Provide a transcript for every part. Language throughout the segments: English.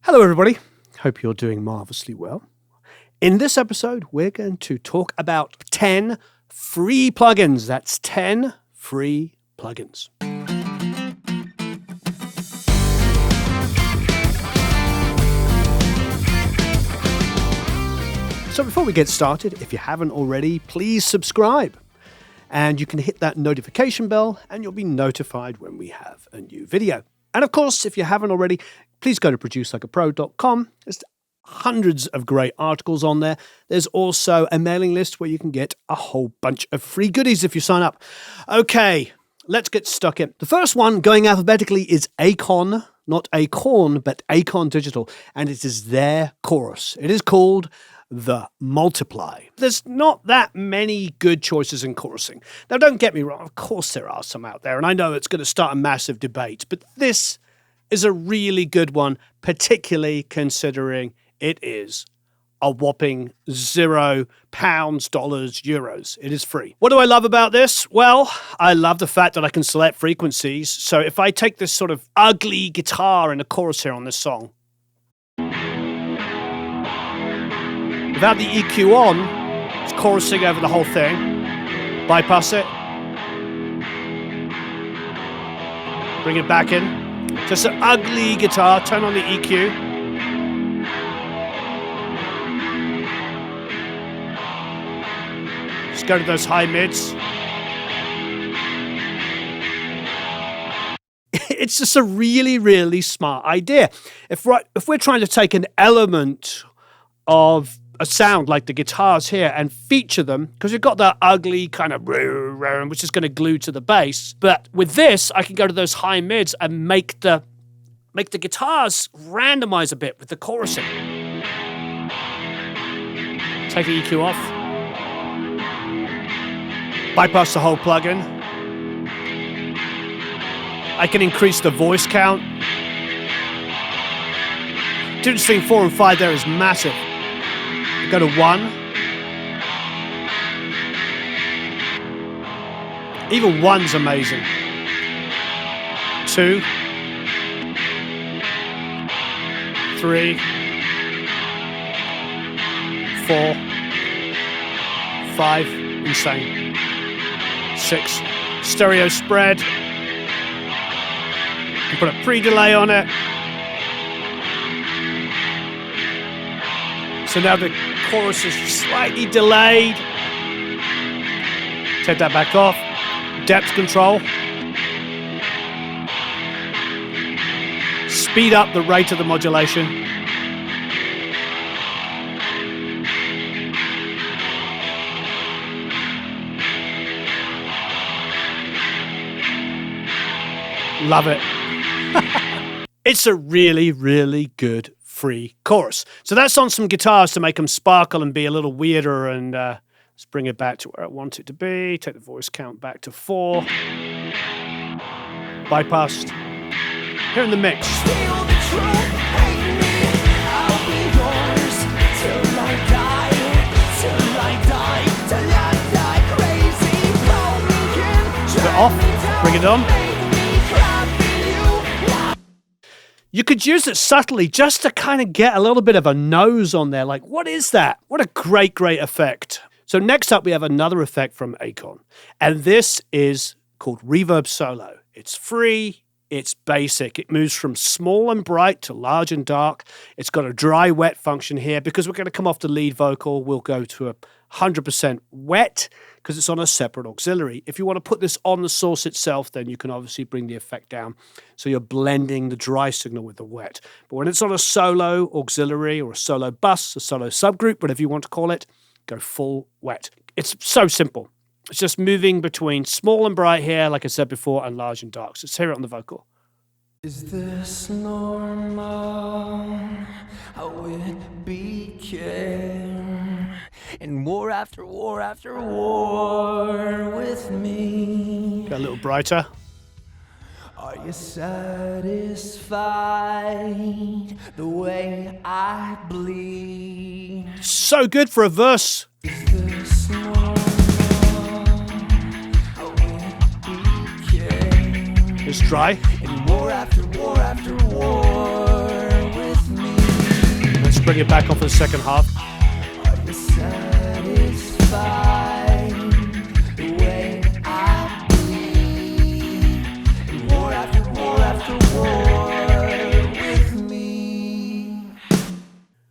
Hello everybody, hope you're doing marvelously well. In this episode, we're going to talk about 10 free plugins. That's 10 free plugins. So before we get started, if you haven't already, please subscribe. And you can hit that notification bell and you'll be notified when we have a new video. And of course, if you haven't already, please go to producelikeapro.com. There's hundreds of great articles on there. There's also a mailing list where you can get a whole bunch of free goodies if you sign up. Okay, let's get stuck in. The first one, going alphabetically, is Acon, not Acorn, but Acon Digital. And it is their chorus. It is called the Multiply. There's not that many good choices in chorusing. Now, don't get me wrong. Of course there are some out there, and I know it's going to start a massive debate, but this is a really good one, particularly considering it is a whopping £0, dollars, euros. It is free. What do I love about this? Well, I love the fact that I can select frequencies. So if I take this sort of ugly guitar in the chorus here on this song, without the EQ on, it's chorusing over the whole thing. Bypass it. Bring it back in. Just an ugly guitar. Turn on the EQ. Just go to those high mids. It's just a really, really smart idea. If we're trying to take an element of a sound like the guitars here and feature them, because you've got that ugly kind of which is going to glue to the bass. But with this, I can go to those high mids and make the guitars randomize a bit with the chorusing. Take the EQ off. Bypass the whole plugin. I can increase the voice count. Difference between 4 and 5 there is massive. Go to 1. Even 1's amazing. 2. 3. 4. 5. Insane. 6. Stereo spread. You put a pre-delay on it. So now the chorus is slightly delayed. Take that back off. Depth control. Speed up the rate of the modulation. Love it. It's a really, really good free chorus. So that's on some guitars to make them sparkle and be a little weirder, and let's bring it back to where I want it to be. Take the voice count back to 4. Bypassed. Here in the mix. Keep it off. Bring it on. You could use it subtly just to kind of get a little bit of a nose on there. Like, what is that? What a great, great effect. So next up, we have another effect from Acon. And this is called Reverb Solo. It's free. It's basic. It moves from small and bright to large and dark. It's got a dry wet function here. Because we're going to come off the lead vocal, we'll go to 100% wet because it's on a separate auxiliary. If you want to put this on the source itself, then you can obviously bring the effect down. So you're blending the dry signal with the wet. But when it's on a solo auxiliary or a solo bus, a solo subgroup, whatever you want to call it, go full wet. It's so simple. It's just moving between small and bright here, like I said before, and large and dark. So let's hear it on the vocal. Is this normal? How it became, and war after war after war with me. Go a little brighter. Are you satisfied the way I bleed? So good for a verse. Is this normal? How it became. It's dry. And war after war after war with me. bring it back on for the second half. Are you satisfied the way I bleed? War after war after war with me.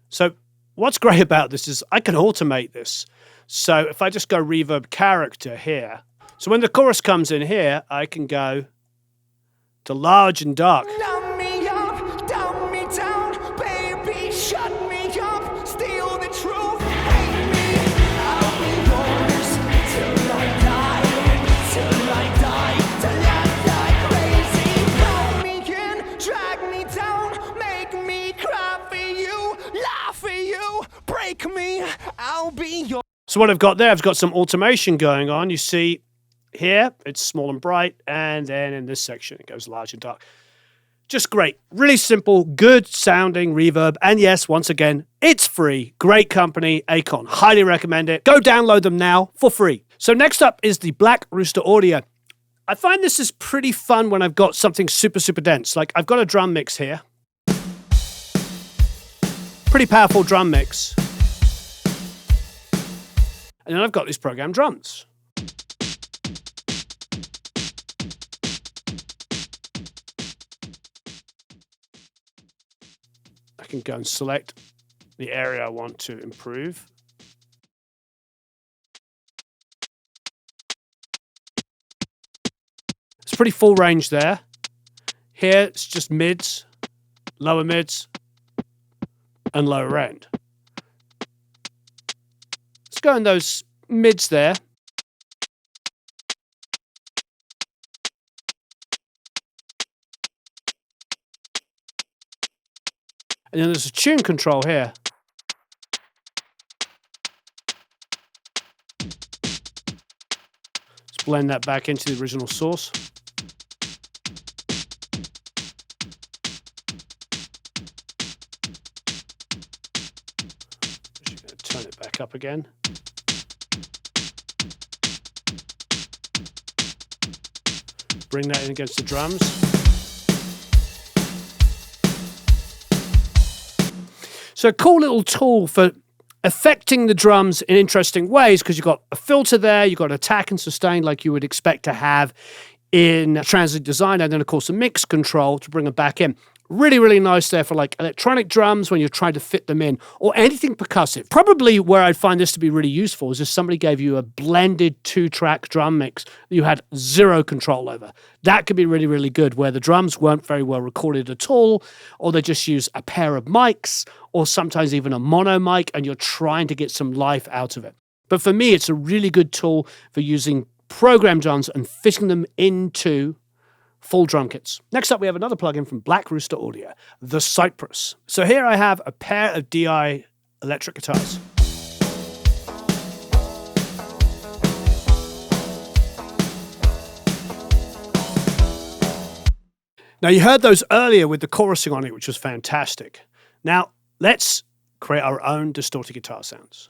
So what's great about this is I can automate this. So if I just go reverb character here, so when the chorus comes in here, I can go to large and dark. Dumb me up, dumb me down, baby, shut me up, steal the truth, hate me, I'll be yours till I die, till I die crazy. Pull me in, drag me down, make me cry for you, lie for you, break me, I'll be yours. So what I've got there, I've got some automation going on. You see here, it's small and bright, and then in this section, it goes large and dark. Just great. Really simple, good sounding reverb. And yes, once again, it's free. Great company, Acon. Highly recommend it. Go download them now for free. So next up is the Black Rooster Audio. I find this is pretty fun when I've got something super, super dense. Like I've got a drum mix here. Pretty powerful drum mix. And then I've got these programmed drums. I can go and select the area I want to improve. It's pretty full range there. Here it's just mids, lower mids, and lower end. Let's go in those mids there. And then there's a tune control here. Let's blend that back into the original source. Just going to turn it back up again. Bring that in against the drums. So a cool little tool for affecting the drums in interesting ways, because you've got a filter there, you've got attack and sustain like you would expect to have in Transit Designer, and then of course a mix control to bring them back in. Really, really nice there for like electronic drums when you're trying to fit them in, or anything percussive. Probably where I'd find this to be really useful is if somebody gave you a blended 2-track drum mix that you had zero control over. That could be really, really good, where the drums weren't very well recorded at all, or they just use a pair of mics, or sometimes even a mono mic, and you're trying to get some life out of it. But for me, it's a really good tool for using programmed drums and fitting them into full drum kits. Next up, we have another plugin from Black Rooster Audio, the Cypress. So here I have a pair of DI electric guitars. Now you heard those earlier with the chorusing on it, which was fantastic. Now let's create our own distorted guitar sounds.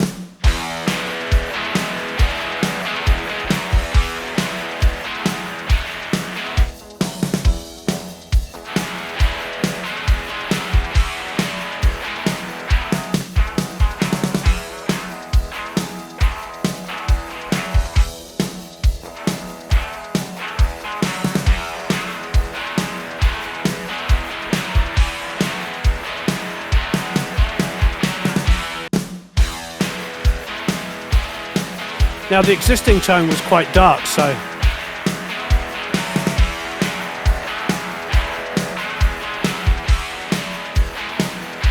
Now the existing tone was quite dark, so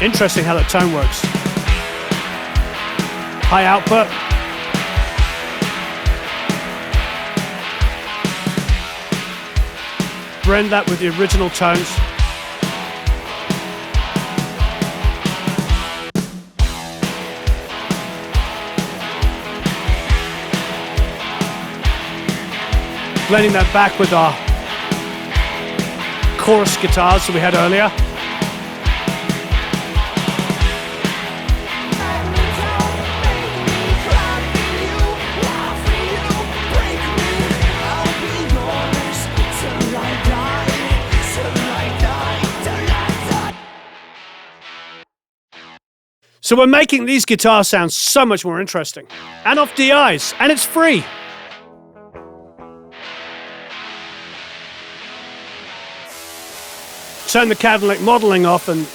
interesting how that tone works. High output. Blend that with the original tones. Blending that back with our chorus guitars that we had earlier. So we're making these guitars sound so much more interesting. And off DIs, and it's free. Turn the Cadillac modeling off and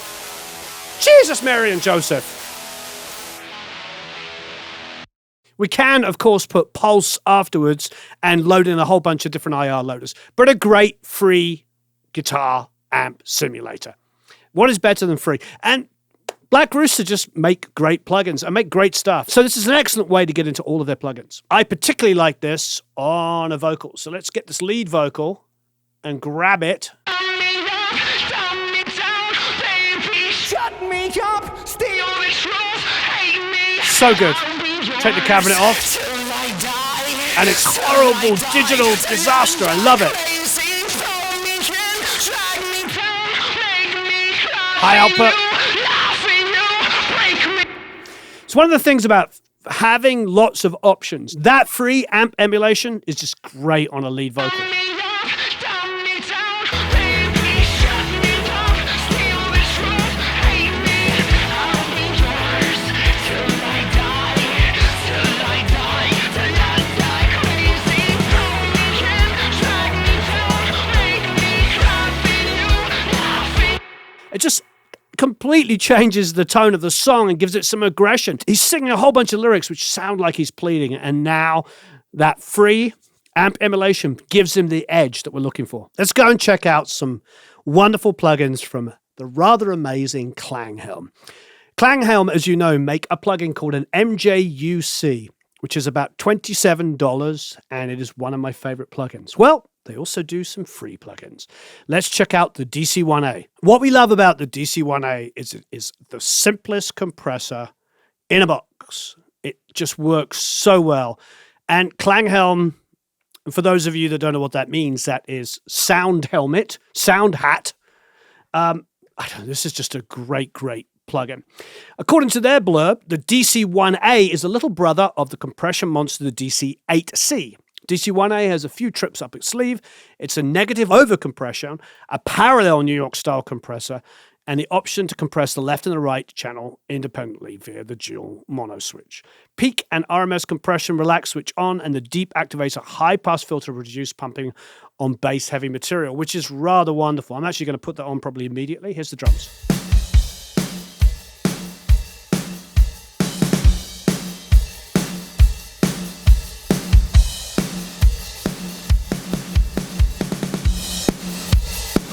Jesus, Mary and Joseph. We can, of course, put Pulse afterwards and load in a whole bunch of different IR loaders, but a great free guitar amp simulator. What is better than free? And Black Rooster just make great plugins and make great stuff. So this is an excellent way to get into all of their plugins. I particularly like this on a vocal. So let's get this lead vocal and grab it. So good. Take the cabinet off. And it's horrible digital disaster. I love it. High output. It's one of the things about having lots of options. That free amp emulation is just great on a lead vocal. It just completely changes the tone of the song and gives it some aggression. He's singing a whole bunch of lyrics which sound like he's pleading, and now that free amp emulation gives him the edge that we're looking for. Let's go and check out some wonderful plugins from the rather amazing Klanghelm. Klanghelm, as you know, make a plugin called an MJUC, which is about $27, and it is one of my favorite plugins. Well, they also do some free plugins. Let's check out the DC1A. What we love about the DC1A is the simplest compressor in a box. It just works so well. And Klanghelm, for those of you that don't know what that means, that is sound helmet, sound hat. This is just a great plugin. According to their blurb, the DC1A is a little brother of the compression monster, the DC8C. DC1A has a few tricks up its sleeve. It's a negative overcompression, a parallel New York style compressor, and the option to compress the left and the right channel independently via the dual mono switch. Peak and RMS compression relax switch on, and the deep activates a high pass filter to reduce pumping on bass heavy material, which is rather wonderful. I'm actually going to put that on probably immediately. Here's the drums.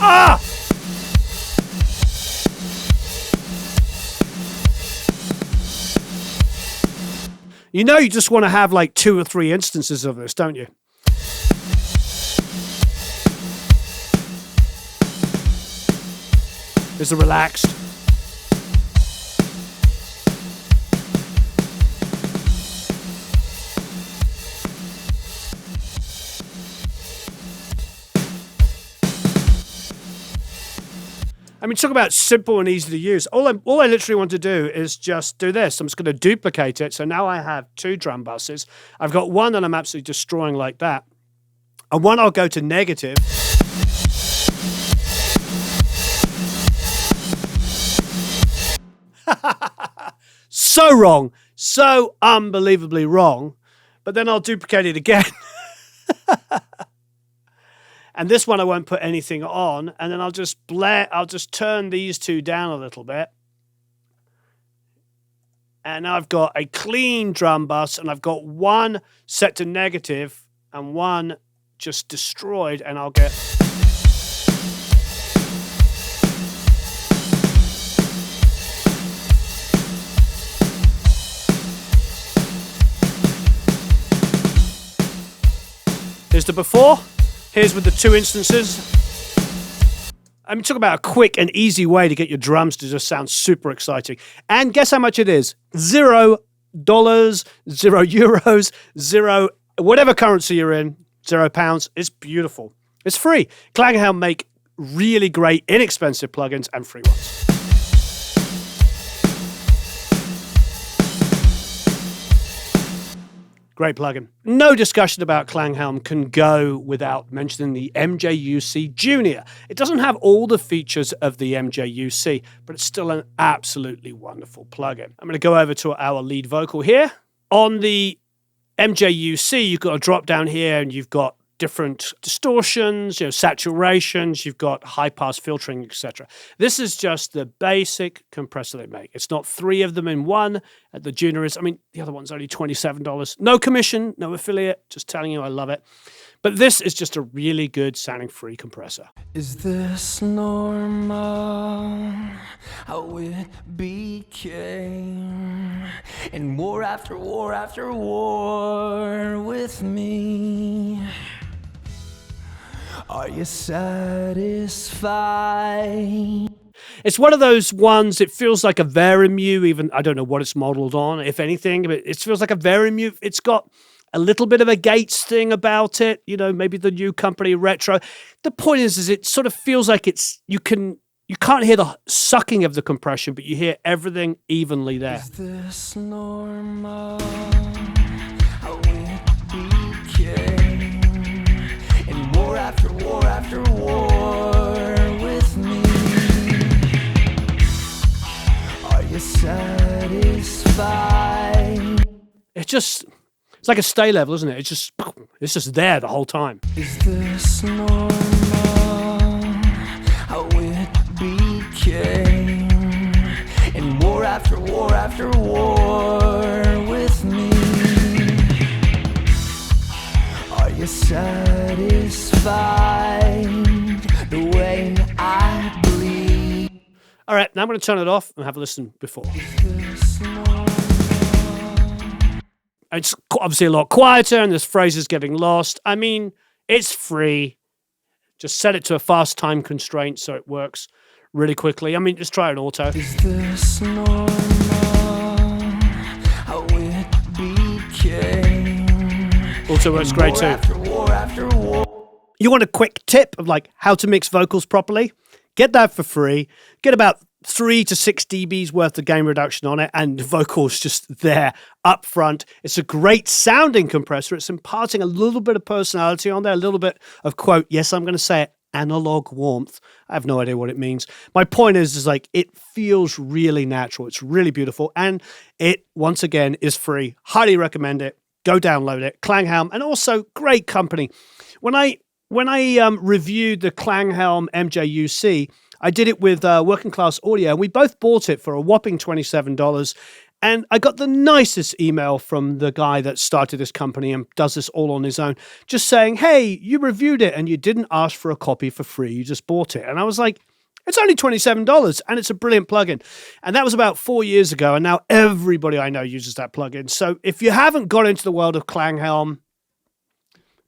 Ah! You know you just want to have like 2 or 3 instances of this, don't you? There's a relaxed. I mean, talk about simple and easy to use. All I literally want to do is just do this. I'm just going to duplicate it. So now I have 2 drum buses. I've got one that I'm absolutely destroying like that. And one I'll go to negative. So wrong. So unbelievably wrong. But then I'll duplicate it again. And this one I won't put anything on, and then I'll just turn these 2 down a little bit. And now I've got a clean drum bus, and I've got one set to negative and one just destroyed, and I'll get... Here's the before. Here's with the 2 instances. I mean, talk about a quick and easy way to get your drums to just sound super exciting. And guess how much it is? $0, €0, 0, whatever currency you're in, £0. It's beautiful. It's free. Klanghelm make really great, inexpensive plugins and free ones. Great plugin. No discussion about Klanghelm can go without mentioning the MJUC Jr. It doesn't have all the features of the MJUC, but it's still an absolutely wonderful plugin. I'm going to go over to our lead vocal here. On the MJUC, you've got a drop down here and you've got different distortions, saturations, you've got high-pass filtering, etc. This is just the basic compressor they make. It's not 3 of them in one. The Junior is, the other one's only $27. No commission, no affiliate, just telling you I love it. But this is just a really good sounding free compressor. Is this normal? How it became, and war after war after war with me. Are you satisfied? It's one of those ones, it feels like a Verimute, even, I don't know what it's modeled on, if anything, but it feels like a Verimute. It's got a little bit of a Gates thing about it, maybe the new company retro. The point is it sort of feels like you can't hear the sucking of the compression, but you hear everything evenly there. Is this normal? How it became, and war after war after war with me. Are you satisfied? It's like a stay level, isn't it? It's just there the whole time. Is this normal? How it became, and war after war after war with me. Are you satisfied the way I bleed? All right, now I'm going to turn it off and have a listen before. It's obviously a lot quieter and this phrase is getting lost. It's free. Just set it to a fast time constraint so it works really quickly. Just try an auto. Is this normal? How it became. Auto works great too. After war after war. You want a quick tip of how to mix vocals properly? Get that for free. Get about 3 to 6 dBs worth of gain reduction on it, and the vocals just there up front. It's a great sounding compressor. It's imparting a little bit of personality on there, a little bit of, quote, yes, I'm going to say it, analog warmth. I have no idea what it means. My point is it feels really natural. It's really beautiful, and it, once again, is free. Highly recommend it. Go download it. Klanghelm, and also great company. When I reviewed the Klanghelm MJUC, I did it with Working Class Audio, and we both bought it for a whopping $27. And I got the nicest email from the guy that started this company and does this all on his own, just saying, hey, you reviewed it and you didn't ask for a copy for free. You just bought it. And I was like, it's only $27 and it's a brilliant plugin. And that was about 4 years ago. And now everybody I know uses that plugin. So if you haven't got into the world of Klanghelm,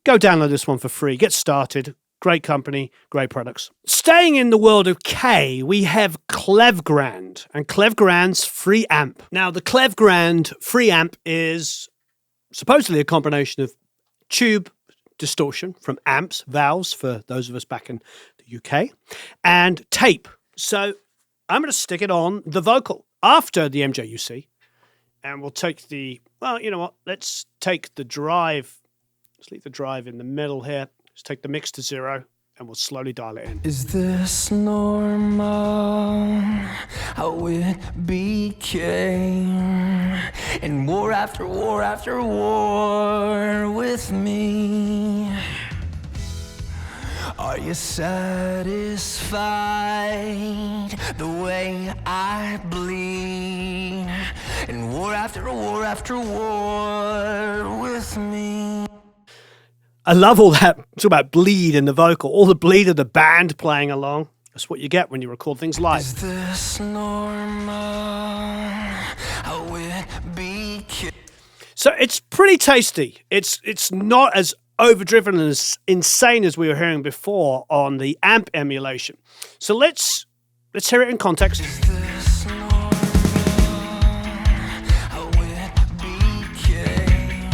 go download this one for free. Get started. Great company, great products. Staying in the world of K, we have Clevgrand and Clevgrand's free amp. Now, the Clevgrand free amp is supposedly a combination of tube distortion from amps, valves for those of us back in the UK, and tape. So I'm going to stick it on the vocal after the MJUC, and we'll take let's take the drive. Let's leave the drive in the middle here. Let's take the mix to 0 and we'll slowly dial it in. Is this normal? How it became, and war after war after war with me. Are you satisfied the way I bleed, and war after war with me? I love all that. Talk about bleed in the vocal, all the bleed of the band playing along. That's what you get when you record things live. Is this normal? How it became. So it's pretty tasty. It's not as overdriven and as insane as we were hearing before on the amp emulation. So let's hear it in context. Is this normal? How it became,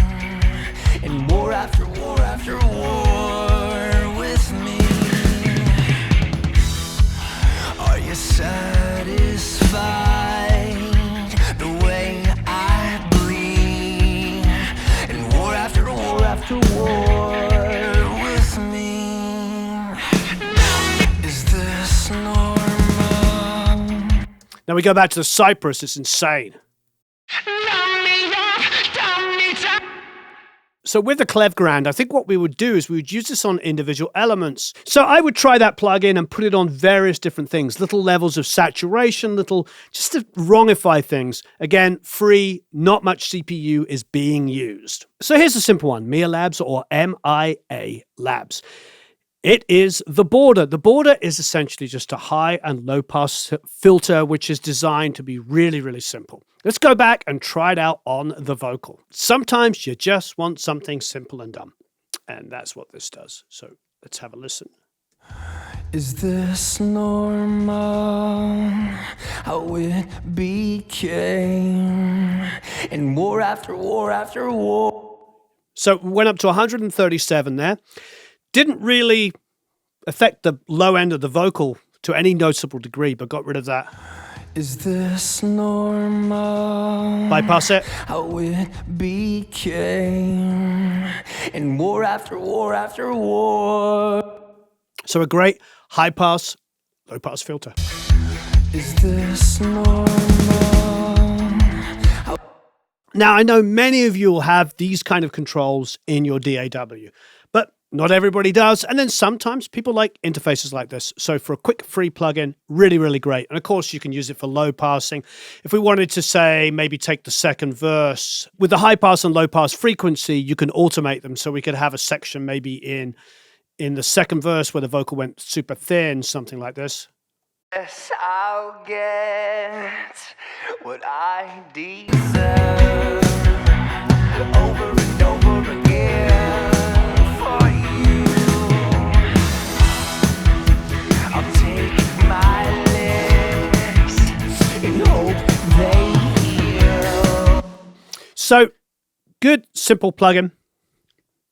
and war after war after war with me. Are you satisfied the way I bleed, and war Now we go back to the Cypress. It's insane. So with the Klanghelm, I think what we would do is we would use this on individual elements. So I would try that plugin and put it on various different things, little levels of saturation, just to wrongify things. Again, free, not much CPU is being used. So here's a simple one, MIA Labs or MIA Labs. It is the border. The border is essentially just a high and low pass filter, which is designed to be really, really simple. Let's go back and try it out on the vocal. Sometimes you just want something simple and dumb. And that's what this does. So let's have a listen. Is this normal? How it became, and war after war after war. So went up to 137 there. Didn't really affect the low end of the vocal to any noticeable degree, but got rid of that. Is this normal? Bypass it. How it became, and war after war after war. So a great high pass, low pass filter. Is this normal? Now, I know many of you will have these kind of controls in your DAW, but not everybody does. And then sometimes people like interfaces like this. So for a quick free plugin, really, really great. And of course, you can use it for low passing. If we wanted to say, maybe take the second verse, with the high pass and low pass frequency, you can automate them. So we could have a section maybe in the second verse where the vocal went super thin, something like this. Yes, I'll get what I deserve over and over again for you. I'll take my licks and hope they heal. So, good, simple plugin.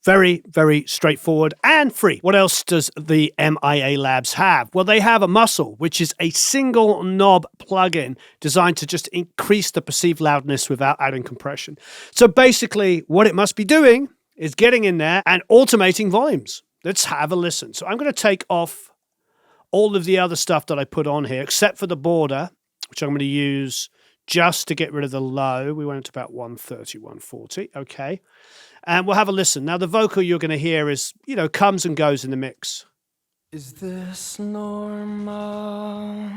Very, very straightforward and free. What else does the MIA Labs have? Well, they have a Muscle, which is a single knob plugin designed to just increase the perceived loudness without adding compression. So basically, what it must be doing is getting in there and automating volumes. Let's have a listen. So I'm going to take off all of the other stuff that I put on here, except for the border, which I'm going to use just to get rid of the low. We went to about 130, 140. Okay. And we'll have a listen. Now, the vocal you're going to hear is, comes and goes in the mix. Is this normal?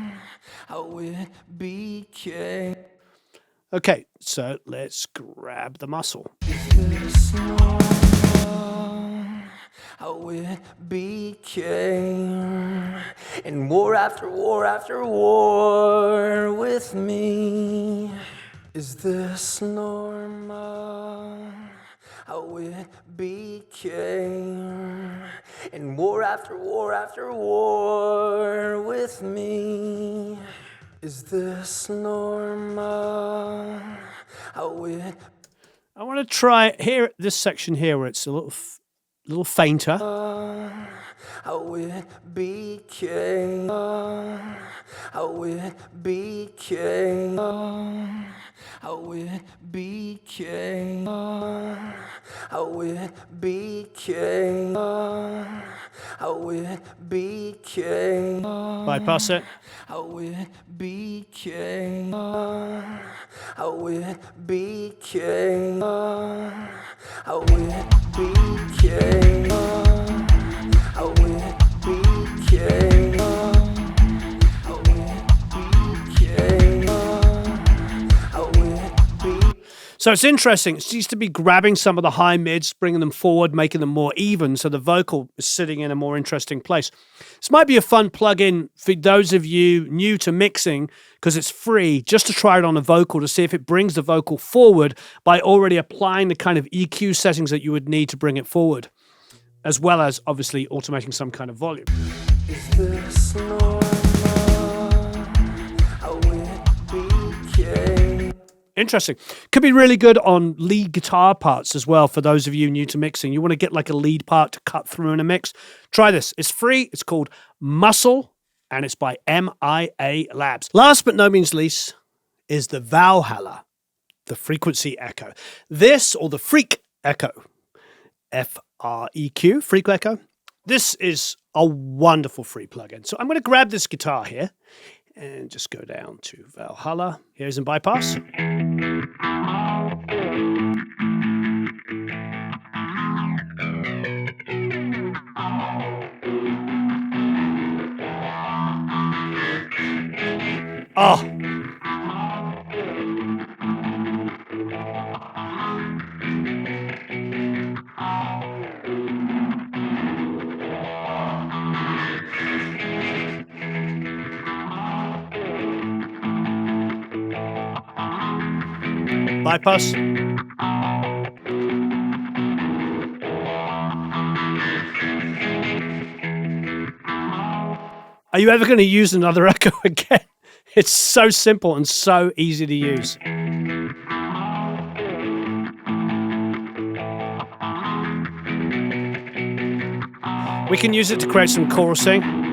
How it became. Okay, so let's grab the Muscle. Is this normal? How it became, and war after war after war with me. Is this normal? How it became, and war after war after war with me. Is this normal? How it. I want to try here this section here where it's a little fainter. How it became, how it became, how it became, how it became, how it became. Bypass it. How it became, how it became, how it became, how it became, how it became, how it became. So it's interesting. It seems to be grabbing some of the high mids, bringing them forward, making them more even, so the vocal is sitting in a more interesting place. This might be a fun plugin for those of you new to mixing, because it's free, just to try it on a vocal to see if it brings the vocal forward by already applying the kind of EQ settings that you would need to bring it forward, as well as obviously automating some kind of volume. Is this normal? How it became. Interesting. Could be really good on lead guitar parts as well for those of you new to mixing. You want to get like a lead part to cut through in a mix. Try this. It's free. It's called Muscle, and it's by MIA Labs. Last but no means least is the Valhalla, the Frequency Echo. This, or the Freq Echo, F-R-E-Q, Freq Echo. This is a wonderful free plugin. So I'm going to grab this guitar here, and just go down to Valhalla. Here's in bypass. Oh. Bypass. Are you ever going to use another echo again? It's so simple and so easy to use. We can use it to create some chorusing.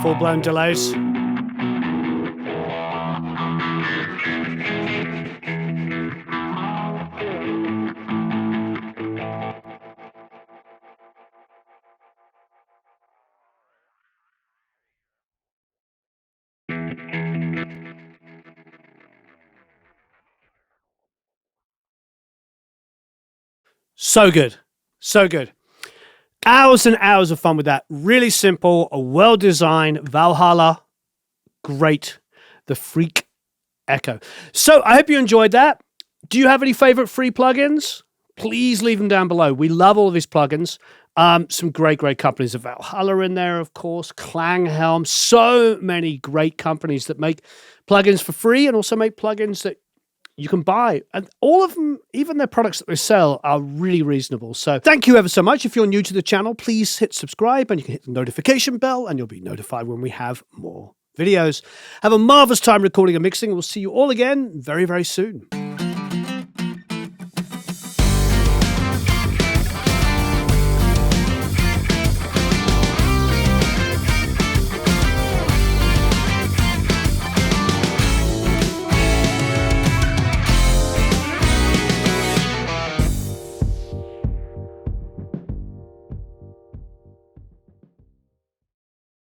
Full-blown delays. So good. So good. Hours and hours of fun with that. Really simple, a well-designed Valhalla. Great. The Freq Echo. So I hope you enjoyed that. Do you have any favorite free plugins? Please leave them down below. We love all of these plugins. Some great companies. Valhalla in there, of course. Klanghelm. So many great companies that make plugins for free and also make plugins that you can buy. And all of them, even their products that they sell, are really reasonable. So thank you ever so much. If you're new to the channel, please hit subscribe and you can hit the notification bell and you'll be notified when we have more videos. Have a marvelous time recording and mixing. We'll see you all again very, very soon.